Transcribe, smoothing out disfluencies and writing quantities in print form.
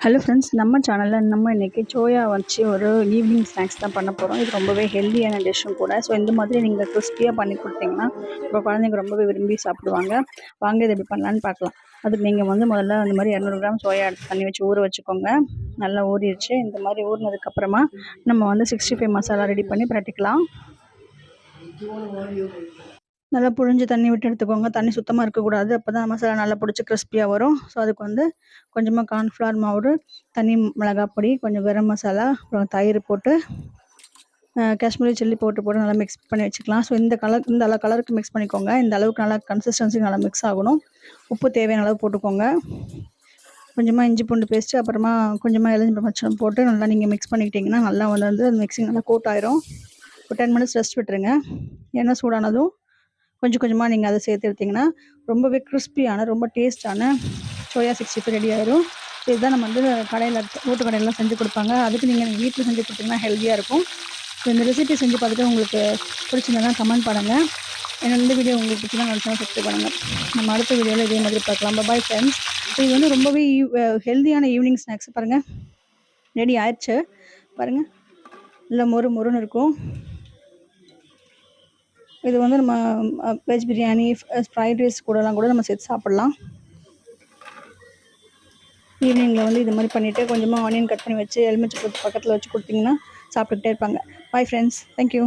Hello friends, நம்ம சேனலில் நம்ம இன்றைக்கி சோயா வச்சு ஒரு ஈவினிங் ஸ்நாக்ஸ் தான் பண்ண போகிறோம். இது ரொம்பவே ஹெல்த்தியான டிஷ்ஷும் கூட. ஸோ இந்த மாதிரி நீங்கள் கிறிஸ்பியாக பண்ணி கொடுத்தீங்கன்னா உங்கள் குழந்தைங்க ரொம்பவே விரும்பி சாப்பிடுவாங்க. வாங்க இதை எப்படி பண்ணலான்னு பார்க்கலாம். அதுக்கு நீங்கள் முதல்ல அந்த மாதிரி 200 கிராம் சோயா எடுத்து தண்ணி வச்சு ஊற வச்சுக்கோங்க. நல்லா ஊறிடுச்சு. இந்த மாதிரி ஊறினதுக்கப்புறமா நம்ம 65 மசாலா ரெடி பண்ணி பிரட்டிக்கலாம். நல்லா புழிஞ்சு தண்ணி விட்டு எடுத்துக்கோங்க. தண்ணி சுத்தமாக இருக்கக்கூடாது. அப்போ தான் மசாலா நல்லா பிடிச்சி கிறிஸ்பியாக வரும். ஸோ அதுக்கு கொஞ்சமாக கார்ன்ஃப்ளவர் மாவு, தனி மிளகாய் பொடி, கொஞ்சம் கரம் மசாலா, அப்புறம் தயிர் போட்டு காஷ்மீரி சில்லி போட்டு நல்லா மிக்ஸ் பண்ணி வச்சுக்கலாம். ஸோ இந்த கலருக்கு மிக்ஸ் பண்ணிக்கோங்க. இந்த அளவுக்கு நல்லா கன்சிஸ்டன்சி நல்லா மிக்ஸ் ஆகணும். உப்பு தேவையான அளவு போட்டுக்கோங்க. கொஞ்சமாக இஞ்சி பூண்டு பேஸ்ட்டு, அப்புறமா கொஞ்சமாக இளஞ்சி பச்சம் போட்டு நல்லா நீங்கள் மிக்ஸ் பண்ணிக்கிட்டிங்கன்னா நல்லா வந்து மிக்ஸிங் நல்லா கோட் ஆயிரும். ஒரு 10 மினிட்ஸ் ரெஸ்ட் விட்டுருங்க. எண்ணெய் சூடானதும் கொஞ்சமாக நீங்கள் அதை சேர்த்து எடுத்திங்கன்னா ரொம்பவே கிறிஸ்பியான ரொம்ப டேஸ்டான சோயா 65 ரெடி ஆயிரும். இதுதான் நம்ம கடையில் ரோட்டு கடையிலலாம் செஞ்சு கொடுப்பாங்க. அதுக்கு நீங்கள் வீட்டில் செஞ்சு கொடுத்தீங்கன்னா ஹெல்த்தியாக இருக்கும். ஸோ இந்த ரெசிபி செஞ்சு பார்த்துட்டு உங்களுக்கு பிடிச்சிருந்தா கமெண்ட் பண்ணுங்கள். இந்த வீடியோ உங்களுக்கு பிடிச்சினா நினச்சா சப்ஸ்கிரைப் பண்ணுங்கள். நம்ம அடுத்த வீடியோவில் இதே மாதிரி பார்க்கலாம். Bye friends. இது ரொம்பவே ஹெல்த்தியான ஈவினிங் ஸ்நாக்ஸ். பாருங்கள், ரெடி ஆயிடுச்சு. பாருங்கள், இல்லை மொறுன்னு இருக்கும். இது நம்ம வெஜ் பிரியாணி, ஃப்ரைட் ரைஸ் கூடலாம் கூட நம்ம சேர்த்து சாப்பிட்லாம். ஈவினிங்கில் இது மாதிரி பண்ணிவிட்டு கொஞ்சமாக ஆனியன் கட் பண்ணி வச்சு எலுமிச்சை பக்கத்தில் வச்சு கொடுத்தீங்கன்னா சாப்பிட்டுக்கிட்டே இருப்பாங்க. Bye friends, thank you.